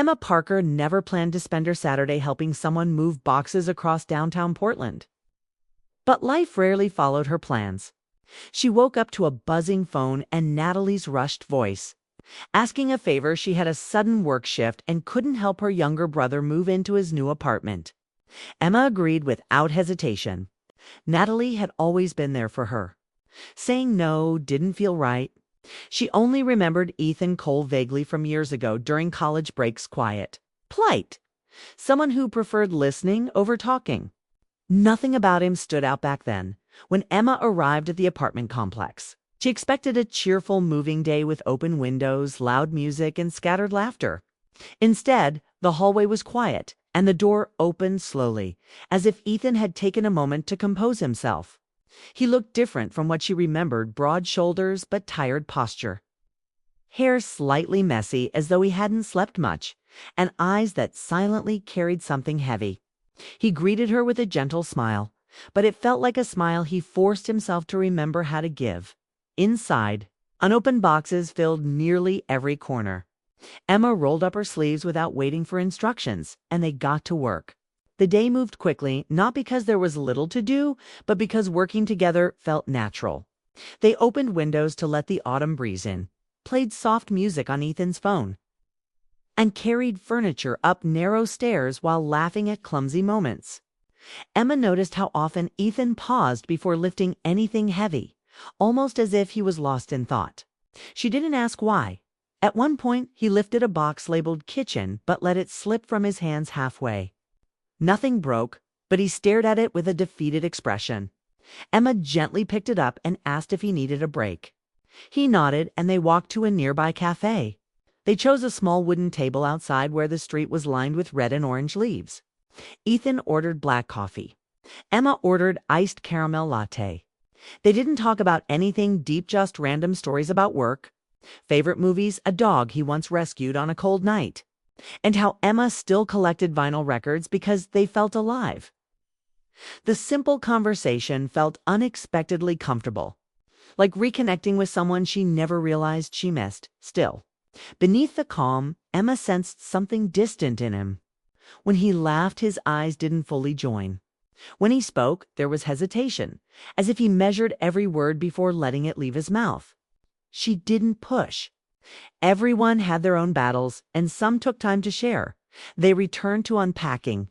Emma Parker never planned to spend her Saturday helping someone move boxes across downtown Portland. But life rarely followed her plans. She woke up to a buzzing phone and Natalie's rushed voice, asking a favor. She had a sudden work shift and couldn't help her younger brother move into his new apartment. Emma agreed without hesitation. Natalie had always been there for her. Saying no didn't feel right. She only remembered Ethan Cole vaguely from years ago during college breaks, quiet, polite, someone who preferred listening over talking. Nothing about him stood out back then. When Emma arrived at the apartment complex, she expected a cheerful moving day with open windows, loud music, and scattered laughter. Instead, the hallway was quiet, and the door opened slowly, as if Ethan had taken a moment to compose himself. He looked different from what she remembered: broad shoulders but tired posture. Hair slightly messy as though he hadn't slept much, and eyes that silently carried something heavy. He greeted her with a gentle smile, but it felt like a smile he forced himself to remember how to give. Inside, unopened boxes filled nearly every corner. Emma rolled up her sleeves without waiting for instructions, and they got to work. The day moved quickly, not because there was little to do, but because working together felt natural. They opened windows to let the autumn breeze in, played soft music on Ethan's phone, and carried furniture up narrow stairs while laughing at clumsy moments. Emma noticed how often Ethan paused before lifting anything heavy, almost as if he was lost in thought. She didn't ask why. At one point, he lifted a box labeled kitchen but let it slip from his hands halfway. Nothing broke, but he stared at it with a defeated expression. Emma gently picked it up and asked if he needed a break. He nodded, and they walked to a nearby cafe. They chose a small wooden table outside where the street was lined with red and orange leaves. Ethan ordered black coffee. Emma ordered iced caramel latte. They didn't talk about anything deep, just random stories about work, favorite movies, a dog he once rescued on a cold night, and how Emma still collected vinyl records because they felt alive. The simple conversation felt unexpectedly comfortable, like reconnecting with someone she never realized she missed. Still, beneath the calm, Emma sensed something distant in him. When he laughed, his eyes didn't fully join. When he spoke, there was hesitation, as if he measured every word before letting it leave his mouth. She didn't push. Everyone had their own battles, and some took time to share. They returned to unpacking,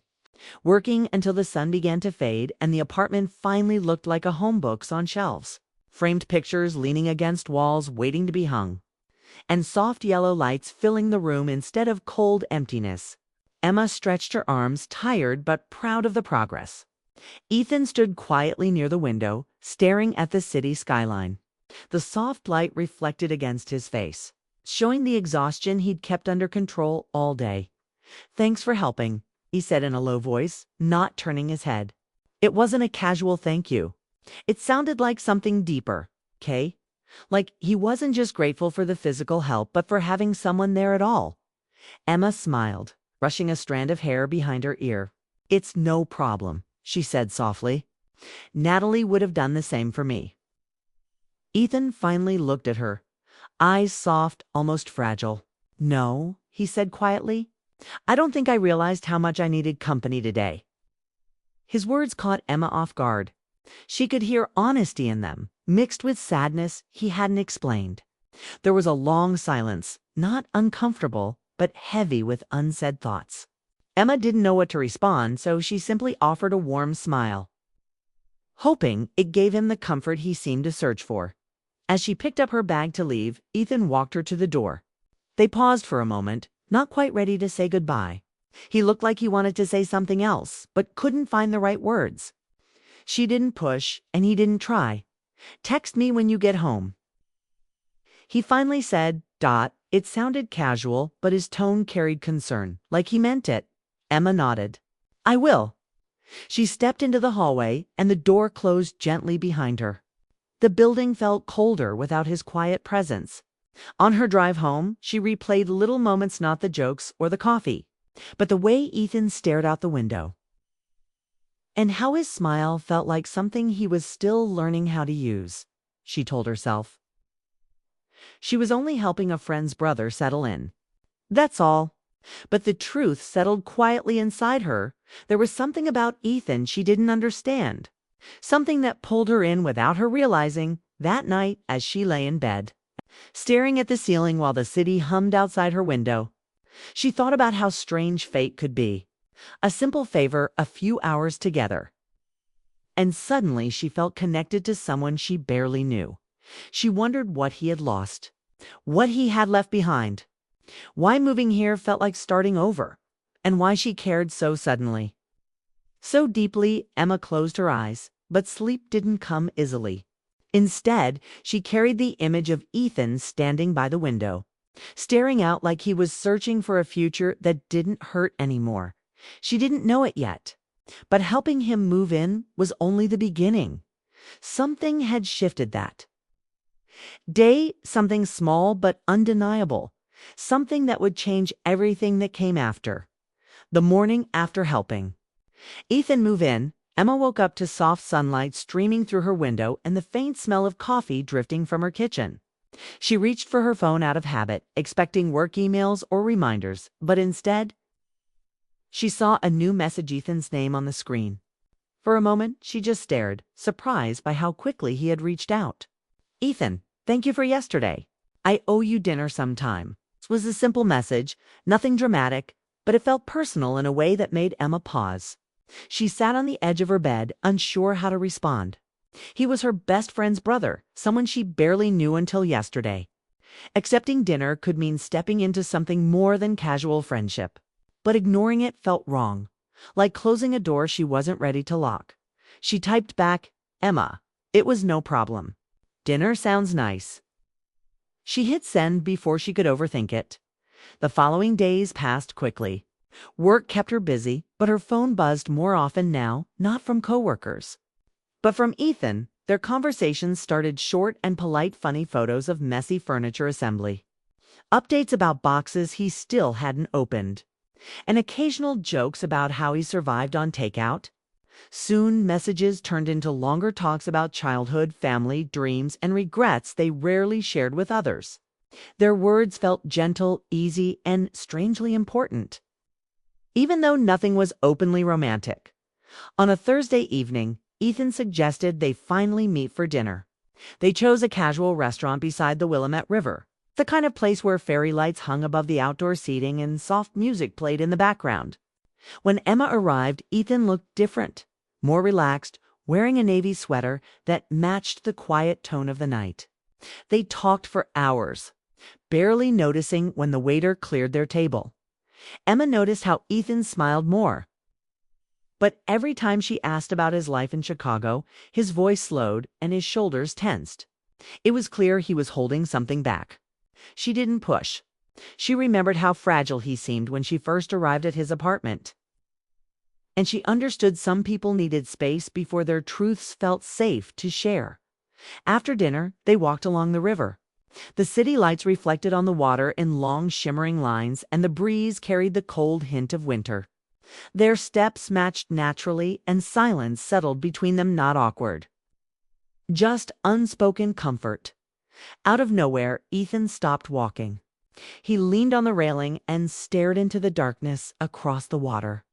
working until the sun began to fade and the apartment finally looked like a home. Books on shelves, framed pictures leaning against walls waiting to be hung, and soft yellow lights filling the room instead of cold emptiness. Emma stretched her arms, tired but proud of the progress. Ethan stood quietly near the window, staring at the city skyline. The soft light reflected against his face, showing the exhaustion he'd kept under control all day. "Thanks for helping," he said in a low voice, not turning his head. It wasn't a casual thank you. It sounded like something deeper, Kay. Like he wasn't just grateful for the physical help, but for having someone there at all. Emma smiled, brushing a strand of hair behind her ear. "It's no problem," she said softly. "Natalie would have done the same for me." Ethan finally looked at her, eyes soft, almost fragile. "No," he said quietly. "I don't think I realized how much I needed company today." His words caught Emma off guard. She could hear honesty in them, mixed with sadness he hadn't explained. There was a long silence, not uncomfortable, but heavy with unsaid thoughts. Emma didn't know what to respond, so she simply offered a warm smile, hoping it gave him the comfort he seemed to search for. As she picked up her bag to leave, Ethan walked her to the door. They paused for a moment, not quite ready to say goodbye. He looked like he wanted to say something else, but couldn't find the right words. She didn't push, and he didn't try. "Text me when you get home," he finally said. It sounded casual, but his tone carried concern, like he meant it. Emma nodded. "I will." She stepped into the hallway, and the door closed gently behind her. The building felt colder without his quiet presence. On her drive home, she replayed little moments, not the jokes or the coffee, but the way Ethan stared out the window, and how his smile felt like something he was still learning how to use. She told herself she was only helping a friend's brother settle in. That's all. But the truth settled quietly inside her. There was something about Ethan she didn't understand. Something that pulled her in without her realizing that night as she lay in bed, staring at the ceiling while the city hummed outside her window. She thought about how strange fate could be. A simple favor, a few hours together. And suddenly she felt connected to someone she barely knew. She wondered what he had lost, what he had left behind, why moving here felt like starting over, and why she cared so suddenly. So deeply, Emma closed her eyes, but sleep didn't come easily. Instead, she carried the image of Ethan standing by the window, staring out like he was searching for a future that didn't hurt anymore. She didn't know it yet, but helping him move in was only the beginning. Something had shifted that day, something small but undeniable, something that would change everything that came after. The morning after helping Ethan move in, Emma woke up to soft sunlight streaming through her window and the faint smell of coffee drifting from her kitchen. She reached for her phone out of habit, expecting work emails or reminders, but instead, she saw a new message, Ethan's name on the screen. For a moment, she just stared, surprised by how quickly he had reached out. Ethan, thank you for yesterday. I owe you dinner sometime. It was a simple message, nothing dramatic, but it felt personal in a way that made Emma pause. She sat on the edge of her bed, unsure how to respond. He was her best friend's brother, someone she barely knew until yesterday. Accepting dinner could mean stepping into something more than casual friendship. But ignoring it felt wrong, like closing a door she wasn't ready to lock. She typed back, Emma, it was no problem. Dinner sounds nice. She hit send before she could overthink it. The following days passed quickly. Work kept her busy, but her phone buzzed more often now, not from coworkers, but from Ethan. Their conversations started short and polite, funny photos of messy furniture assembly, updates about boxes he still hadn't opened, and occasional jokes about how he survived on takeout. Soon, messages turned into longer talks about childhood, family, dreams, and regrets they rarely shared with others. Their words felt gentle, easy, and strangely important, even though nothing was openly romantic. On a Thursday evening, Ethan suggested they finally meet for dinner. They chose a casual restaurant beside the Willamette River, the kind of place where fairy lights hung above the outdoor seating and soft music played in the background. When Emma arrived, Ethan looked different, more relaxed, wearing a navy sweater that matched the quiet tone of the night. They talked for hours, barely noticing when the waiter cleared their table. Emma noticed how Ethan smiled more. But every time she asked about his life in Chicago, his voice slowed and his shoulders tensed. It was clear he was holding something back. She didn't push. She remembered how fragile he seemed when she first arrived at his apartment. And she understood some people needed space before their truths felt safe to share. After dinner, they walked along the river. The city lights reflected on the water in long shimmering lines, and the breeze carried the cold hint of winter. Their steps matched naturally, and silence settled between them, not awkward, just unspoken comfort. Out of nowhere, Ethan stopped walking. He leaned on the railing and stared into the darkness across the water.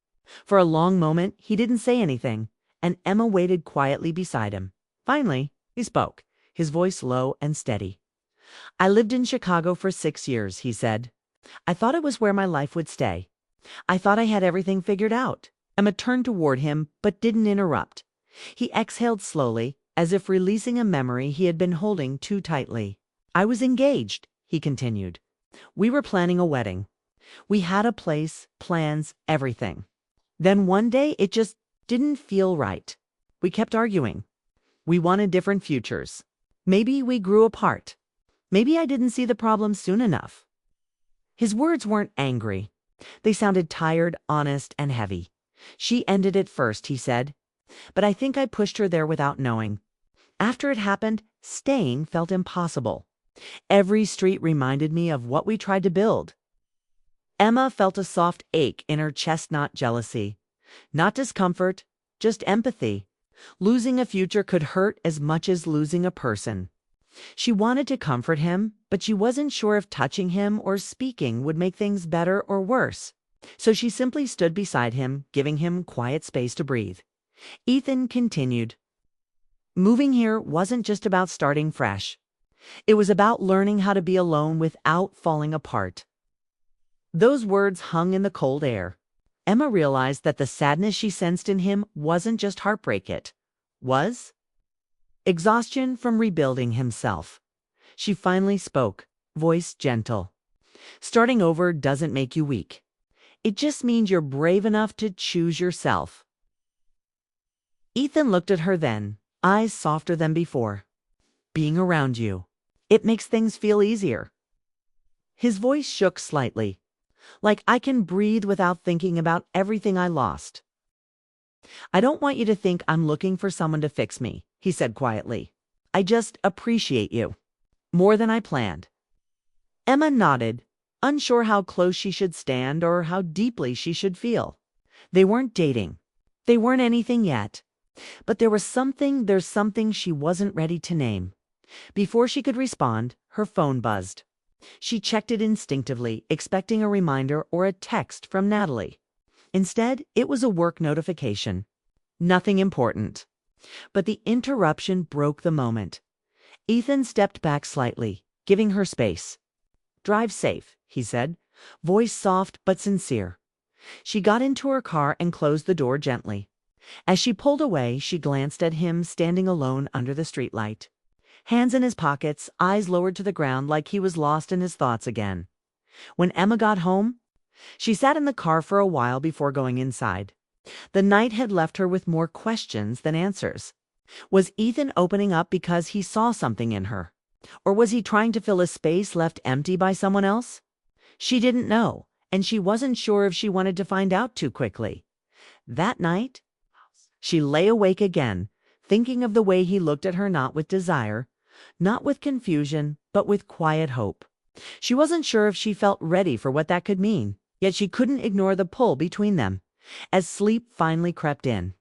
For a long moment, he didn't say anything, and Emma waited quietly beside him. Finally, he spoke, his voice low and steady. I lived in Chicago for 6 years, he said. I thought it was where my life would stay. I thought I had everything figured out. Emma turned toward him, but didn't interrupt. He exhaled slowly, as if releasing a memory he had been holding too tightly. I was engaged, he continued. We were planning a wedding. We had a place, plans, everything. Then one day it just didn't feel right. We kept arguing. We wanted different futures. Maybe we grew apart. Maybe I didn't see the problem soon enough. His words weren't angry. They sounded tired, honest, and heavy. She ended it first, he said. But I think I pushed her there without knowing. After it happened, staying felt impossible. Every street reminded me of what we tried to build. Emma felt a soft ache in her chest, not jealousy, not discomfort, just empathy. Losing a future could hurt as much as losing a person. She wanted to comfort him, but she wasn't sure if touching him or speaking would make things better or worse. So she simply stood beside him, giving him quiet space to breathe. Ethan continued. Moving here wasn't just about starting fresh. It was about learning how to be alone without falling apart. Those words hung in the cold air. Emma realized that the sadness she sensed in him wasn't just heartbreak, it was exhaustion from rebuilding himself. She finally spoke, voice gentle. Starting over doesn't make you weak. It just means you're brave enough to choose yourself. Ethan looked at her then, eyes softer than before. Being around you, it makes things feel easier. His voice shook slightly, like I can breathe without thinking about everything I lost. I don't want you to think I'm looking for someone to fix me, he said quietly. I just appreciate you. More than I planned. Emma nodded, unsure how close she should stand or how deeply she should feel. They weren't dating. They weren't anything yet. But there's something she wasn't ready to name. Before she could respond, her phone buzzed. She checked it instinctively, expecting a reminder or a text from Natalie. Instead, it was a work notification. Nothing important. But the interruption broke the moment. Ethan stepped back slightly, giving her space. Drive safe, he said, voice soft but sincere. She got into her car and closed the door gently. As she pulled away, she glanced at him standing alone under the streetlight. Hands in his pockets, eyes lowered to the ground like he was lost in his thoughts again. When Emma got home, she sat in the car for a while before going inside. The night had left her with more questions than answers. Was Ethan opening up because he saw something in her? Or was he trying to fill a space left empty by someone else? She didn't know, and she wasn't sure if she wanted to find out too quickly. That night, she lay awake again, thinking of the way he looked at her, not with desire, not with confusion, but with quiet hope. She wasn't sure if she felt ready for what that could mean, yet she couldn't ignore the pull between them. As sleep finally crept in,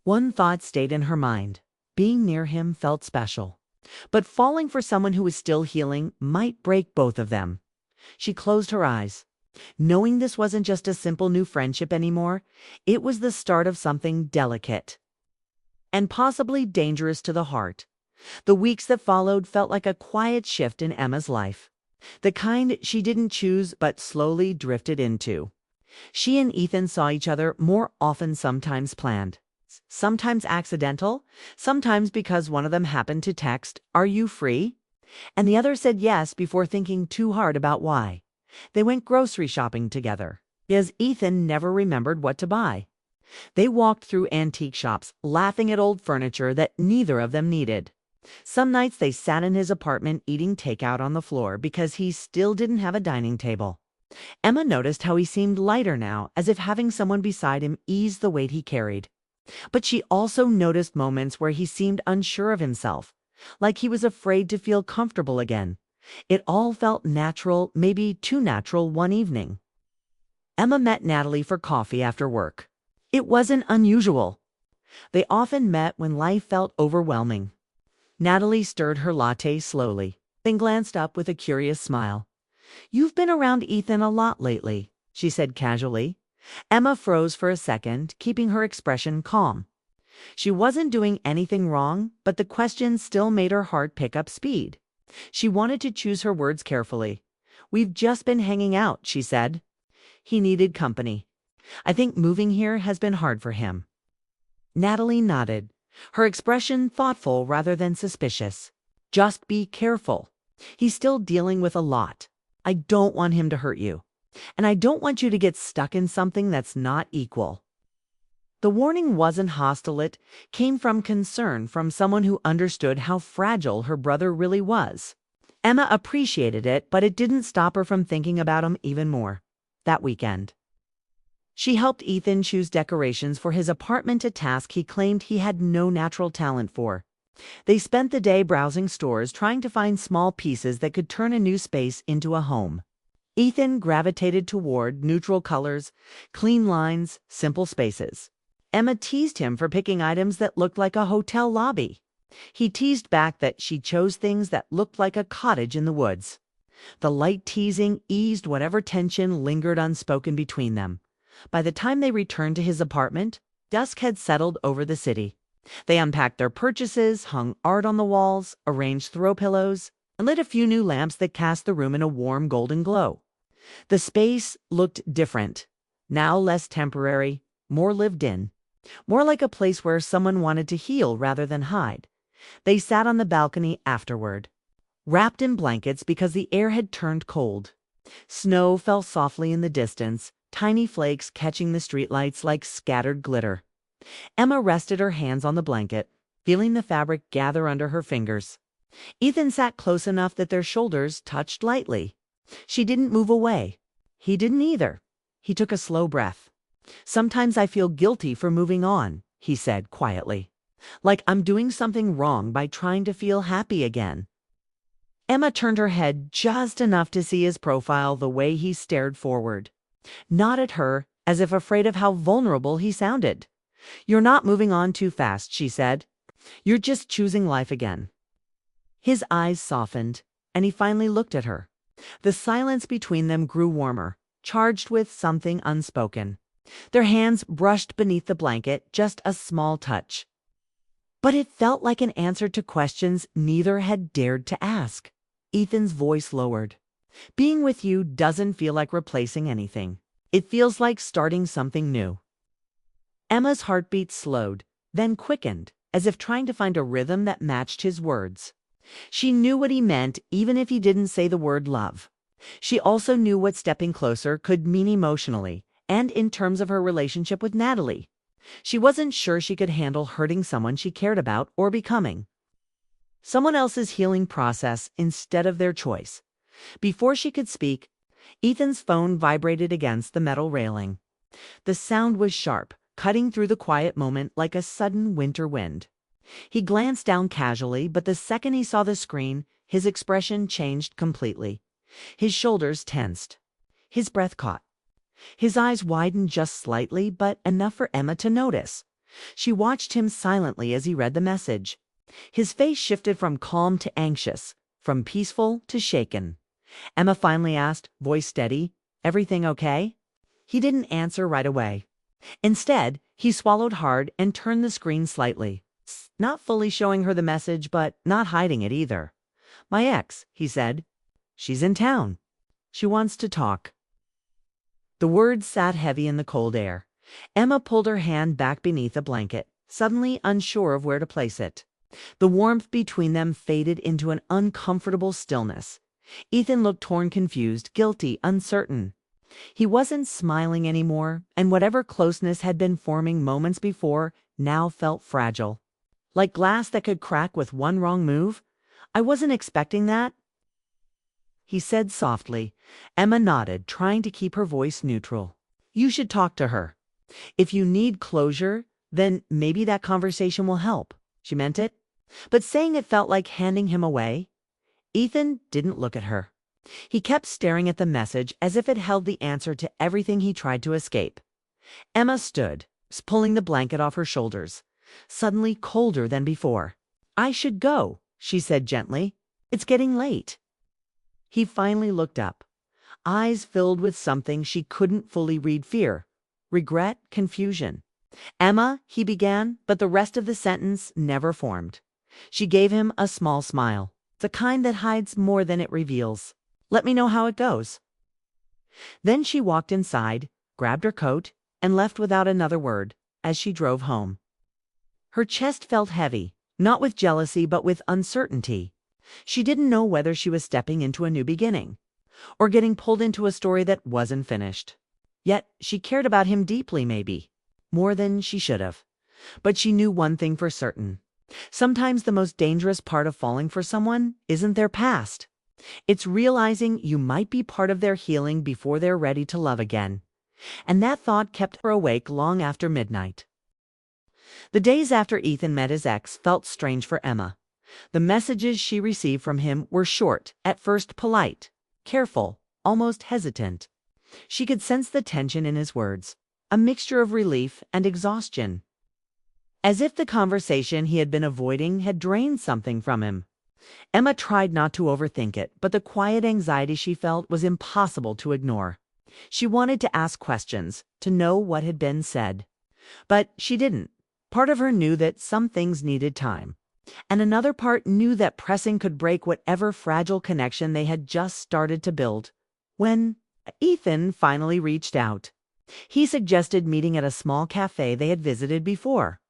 one thought stayed in her mind. Being near him felt special. But falling for someone who was still healing might break both of them. She closed her eyes. Knowing this wasn't just a simple new friendship anymore, it was the start of something delicate and possibly dangerous to the heart. The weeks that followed felt like a quiet shift in Emma's life, the kind she didn't choose but slowly drifted into. She and Ethan saw each other more often, sometimes planned, sometimes accidental, sometimes because one of them happened to text, "Are you free?" and the other said yes before thinking too hard about why. They went grocery shopping together, as Ethan never remembered what to buy. They walked through antique shops, laughing at old furniture that neither of them needed. Some nights they sat in his apartment eating takeout on the floor because he still didn't have a dining table. Emma noticed how he seemed lighter now, as if having someone beside him eased the weight he carried. But she also noticed moments where he seemed unsure of himself, like he was afraid to feel comfortable again. It all felt natural, maybe too natural one evening. Emma met Natalie for coffee after work. It wasn't unusual. They often met when life felt overwhelming. Natalie stirred her latte slowly, then glanced up with a curious smile. "You've been around Ethan a lot lately," she said casually. Emma froze for a second, keeping her expression calm. She wasn't doing anything wrong, but the question still made her heart pick up speed. She wanted to choose her words carefully. "We've just been hanging out," she said. "He needed company. I think moving here has been hard for him." Natalie nodded, her expression thoughtful rather than suspicious. "Just be careful. He's still dealing with a lot. I don't want him to hurt you. And I don't want you to get stuck in something that's not equal." The warning wasn't hostile, it came from concern, from someone who understood how fragile her brother really was. Emma appreciated it, but it didn't stop her from thinking about him even more. That weekend, she helped Ethan choose decorations for his apartment, a task he claimed he had no natural talent for. They spent the day browsing stores, trying to find small pieces that could turn a new space into a home. Ethan gravitated toward neutral colors, clean lines, simple spaces. Emma teased him for picking items that looked like a hotel lobby. He teased back that she chose things that looked like a cottage in the woods. The light teasing eased whatever tension lingered unspoken between them. By the time they returned to his apartment, dusk had settled over the city. They unpacked their purchases, hung art on the walls, arranged throw pillows, and lit a few new lamps that cast the room in a warm golden glow. The space looked different, now less temporary, more lived in, more like a place where someone wanted to heal rather than hide. They sat on the balcony afterward, wrapped in blankets because the air had turned cold. Snow fell softly in the distance, tiny flakes catching the streetlights like scattered glitter. Emma rested her hands on the blanket, feeling the fabric gather under her fingers. Ethan sat close enough that their shoulders touched lightly. She didn't move away. He didn't either. He took a slow breath. "Sometimes I feel guilty for moving on," he said quietly. "Like I'm doing something wrong by trying to feel happy again." Emma turned her head just enough to see his profile the way he stared forward. Nodded her, as if afraid of how vulnerable he sounded. "You're not moving on too fast," she said. "You're just choosing life again." His eyes softened, and he finally looked at her. The silence between them grew warmer, charged with something unspoken. Their hands brushed beneath the blanket, just a small touch. But it felt like an answer to questions neither had dared to ask. Ethan's voice lowered. "Being with you doesn't feel like replacing anything. It feels like starting something new." Emma's heartbeat slowed, then quickened, as if trying to find a rhythm that matched his words. She knew what he meant even if he didn't say the word love. She also knew what stepping closer could mean emotionally, and in terms of her relationship with Natalie. She wasn't sure she could handle hurting someone she cared about or becoming someone else's healing process instead of their choice. Before she could speak, Ethan's phone vibrated against the metal railing. The sound was sharp, cutting through the quiet moment like a sudden winter wind. He glanced down casually, but the second he saw the screen, his expression changed completely. His shoulders tensed. His breath caught. His eyes widened just slightly, but enough for Emma to notice. She watched him silently as he read the message. His face shifted from calm to anxious, from peaceful to shaken. Emma finally asked, voice steady, "Everything okay?" He didn't answer right away. Instead, he swallowed hard and turned the screen slightly, not fully showing her the message, but not hiding it either. "My ex," he said. "She's in town. She wants to talk." The words sat heavy in the cold air. Emma pulled her hand back beneath a blanket, suddenly unsure of where to place it. The warmth between them faded into an uncomfortable stillness. Ethan looked torn, confused, guilty, uncertain. He wasn't smiling anymore, and whatever closeness had been forming moments before now felt fragile. Like glass that could crack with one wrong move. "I wasn't expecting that," he said softly. Emma nodded, trying to keep her voice neutral. "You should talk to her. If you need closure, then maybe that conversation will help." She meant it, but saying it felt like handing him away. Ethan didn't look at her. He kept staring at the message as if it held the answer to everything he tried to escape. Emma stood, pulling the blanket off her shoulders, suddenly colder than before. "I should go," she said gently. "It's getting late." He finally looked up, eyes filled with something she couldn't fully read: fear, regret, confusion. "Emma," he began, but the rest of the sentence never formed. She gave him a small smile, the kind that hides more than it reveals. "Let me know how it goes." Then she walked inside, grabbed her coat, and left without another word as she drove home. Her chest felt heavy, not with jealousy but with uncertainty. She didn't know whether she was stepping into a new beginning, or getting pulled into a story that wasn't finished. Yet she cared about him deeply, maybe, more than she should have. But she knew one thing for certain. Sometimes the most dangerous part of falling for someone isn't their past. It's realizing you might be part of their healing before they're ready to love again. And that thought kept her awake long after midnight. The days after Ethan met his ex felt strange for Emma. The messages she received from him were short, at first polite, careful, almost hesitant. She could sense the tension in his words, a mixture of relief and exhaustion. as if the conversation he had been avoiding had drained something from him. Emma tried not to overthink it, but the quiet anxiety she felt was impossible to ignore. She wanted to ask questions, to know what had been said. But she didn't. Part of her knew that some things needed time, and another part knew that pressing could break whatever fragile connection they had just started to build. When Ethan finally reached out, he suggested meeting at a small cafe they had visited before.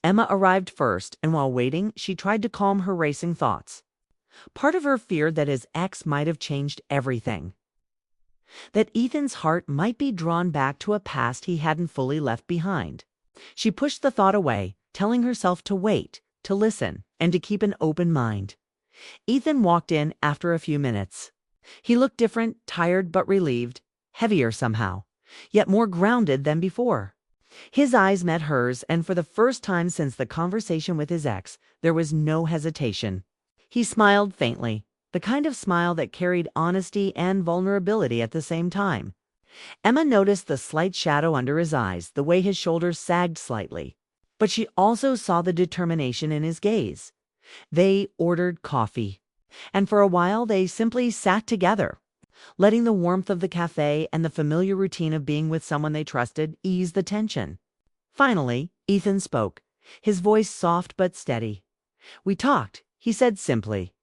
Emma arrived first, and while waiting, she tried to calm her racing thoughts. Part of her feared that his ex might have changed everything, that Ethan's heart might be drawn back to a past he hadn't fully left behind. She pushed the thought away, telling herself to wait, to listen, and to keep an open mind. Ethan walked in after a few minutes. He looked different, tired but relieved, heavier somehow, yet more grounded than before. His eyes met hers, and for the first time since the conversation with his ex, there was no hesitation. He smiled faintly, the kind of smile that carried honesty and vulnerability at the same time. Emma noticed the slight shadow under his eyes, the way his shoulders sagged slightly. But she also saw the determination in his gaze. They ordered coffee, and for a while they simply sat together, letting the warmth of the cafe and the familiar routine of being with someone they trusted ease the tension. Finally, Ethan spoke, his voice soft but steady. "We talked," he said simply.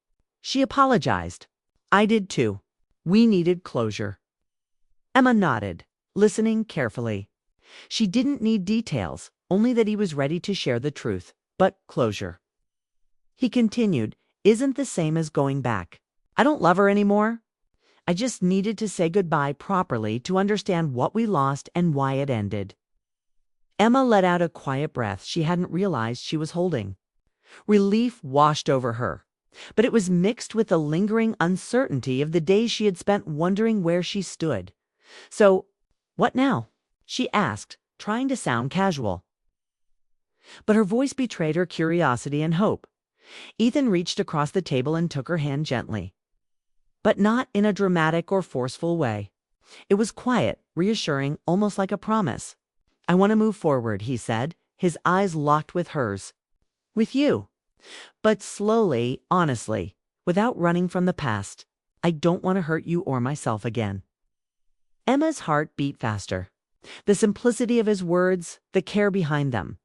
She apologized. "I did too. We needed closure." Emma nodded, listening carefully. She didn't need details, only that he was ready to share the truth, but closure. He continued, "Isn't the same as going back. I don't love her anymore. I just needed to say goodbye properly to understand what we lost and why it ended." Emma let out a quiet breath she hadn't realized she was holding. Relief washed over her, but it was mixed with the lingering uncertainty of the days she had spent wondering where she stood. "So, what now?" she asked, trying to sound casual. But her voice betrayed her curiosity and hope. Ethan reached across the table and took her hand gently, but not in a dramatic or forceful way. It was quiet, reassuring, almost like a promise. "I want to move forward," he said, his eyes locked with hers. "With you. But slowly, honestly, without running from the past. I don't want to hurt you or myself again." Emma's heart beat faster. The simplicity of his words, the care behind them,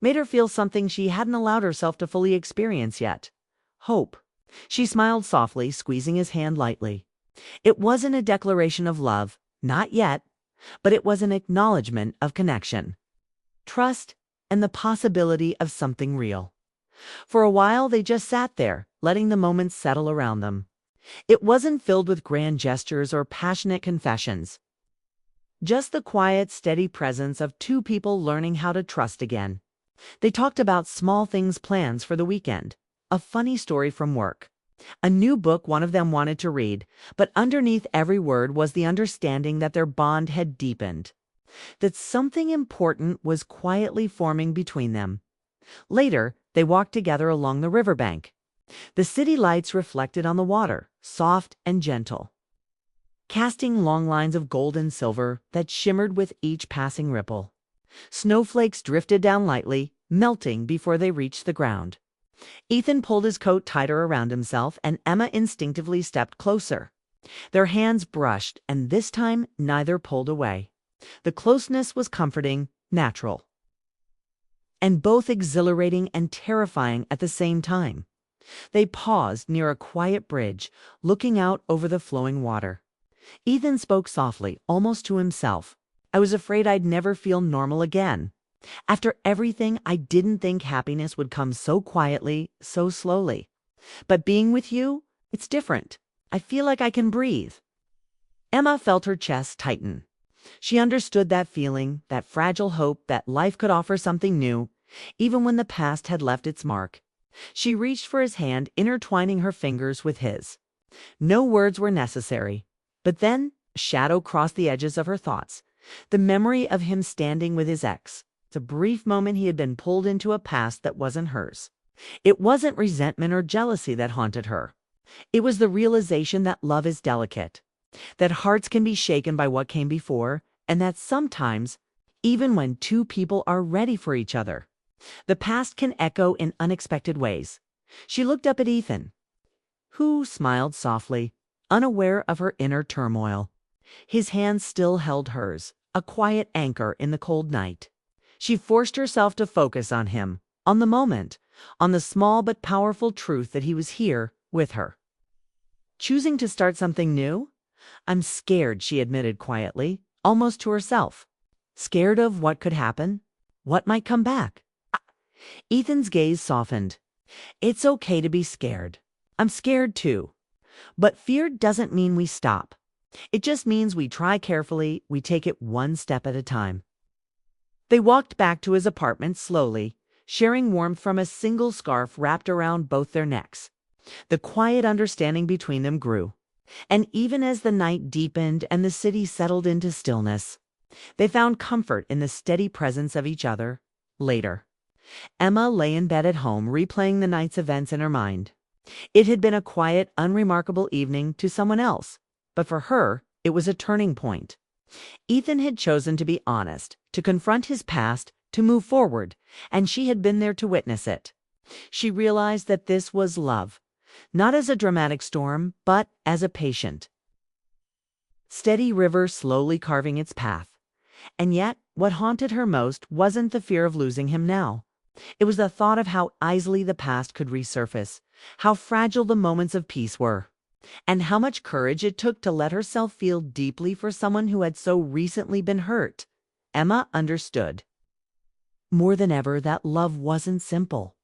made her feel something she hadn't allowed herself to fully experience yet. Hope. She smiled softly, squeezing his hand lightly. It wasn't a declaration of love, not yet, but it was an acknowledgement of connection, trust, and the possibility of something real. For a while they just sat there, letting the moments settle around them. It wasn't filled with grand gestures or passionate confessions. Just the quiet, steady presence of two people learning how to trust again. They talked about small things, plans for the weekend, a funny story from work, a new book one of them wanted to read, but underneath every word was the understanding that their bond had deepened, that something important was quietly forming between them. Later, they walked together along the riverbank. The city lights reflected on the water, soft and gentle, casting long lines of gold and silver that shimmered with each passing ripple. Snowflakes drifted down lightly, melting before they reached the ground. Ethan pulled his coat tighter around himself, and Emma instinctively stepped closer. Their hands brushed, and this time neither pulled away. The closeness was comforting, natural, and both exhilarating and terrifying at the same time. They paused near a quiet bridge, looking out over the flowing water. Ethan spoke softly, almost to himself. "I was afraid I'd never feel normal again. After everything, I didn't think happiness would come so quietly, so slowly. But being with you, it's different. I feel like I can breathe." Emma felt her chest tighten. She understood that feeling, that fragile hope that life could offer something new, even when the past had left its mark. She reached for his hand, intertwining her fingers with his. No words were necessary. But then a shadow crossed the edges of her thoughts. The memory of him standing with his ex. The brief moment he had been pulled into a past that wasn't hers. It wasn't resentment or jealousy that haunted her. It was the realization that love is delicate, that hearts can be shaken by what came before, and that sometimes, even when two people are ready for each other, The past can echo in unexpected ways. She looked up at Ethan, who smiled softly, unaware of her inner turmoil. His hand still held hers, a quiet anchor in the cold night. She forced herself to focus on him, on the moment, on the small but powerful truth that he was here with her. Choosing to start something new? I'm scared, she admitted quietly, almost to herself. Scared of what could happen? What might come back? Ethan's gaze softened. It's okay to be scared. I'm scared too. But fear doesn't mean we stop. It just means we try carefully, we take it one step at a time. They walked back to his apartment slowly, sharing warmth from a single scarf wrapped around both their necks. The quiet understanding between them grew. And even as the night deepened and the city settled into stillness, they found comfort in the steady presence of each other. Later, Emma lay in bed at home, replaying the night's events in her mind. It had been a quiet, unremarkable evening to someone else, but for her, it was a turning point. Ethan had chosen to be honest, to confront his past, to move forward, and she had been there to witness it. She realized that this was love, not as a dramatic storm, but as a patient, steady river slowly carving its path. And yet, what haunted her most wasn't the fear of losing him now. It was the thought of how easily the past could resurface, how fragile the moments of peace were, and how much courage it took to let herself feel deeply for someone who had so recently been hurt. Emma understood more than ever that love wasn't simple.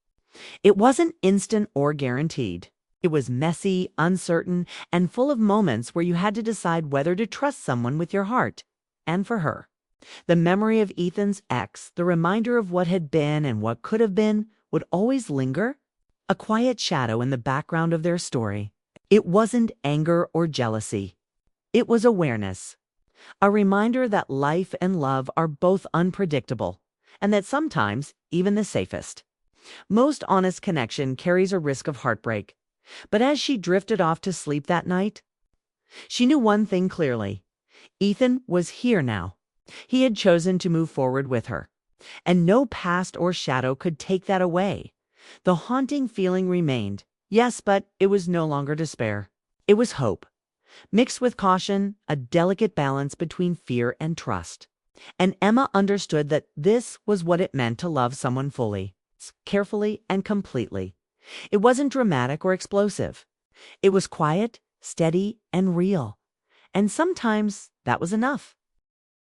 It wasn't instant or guaranteed. It was messy, uncertain, and full of moments where you had to decide whether to trust someone with your heart. And for her, the memory of Ethan's ex, the reminder of what had been and what could have been, would always linger, a quiet shadow in the background of their story. It wasn't anger or jealousy. It was awareness, a reminder that life and love are both unpredictable, and that sometimes even the safest, most honest connection carries a risk of heartbreak. But as she drifted off to sleep that night, she knew one thing clearly. Ethan was here now. He had chosen to move forward with her, and no past or shadow could take that away. The haunting feeling remained, yes, but it was no longer despair. It was hope, mixed with caution, a delicate balance between fear and trust. And Emma understood that this was what it meant to love someone fully, carefully, and completely. It wasn't dramatic or explosive. It was quiet, steady, and real. And sometimes that was enough.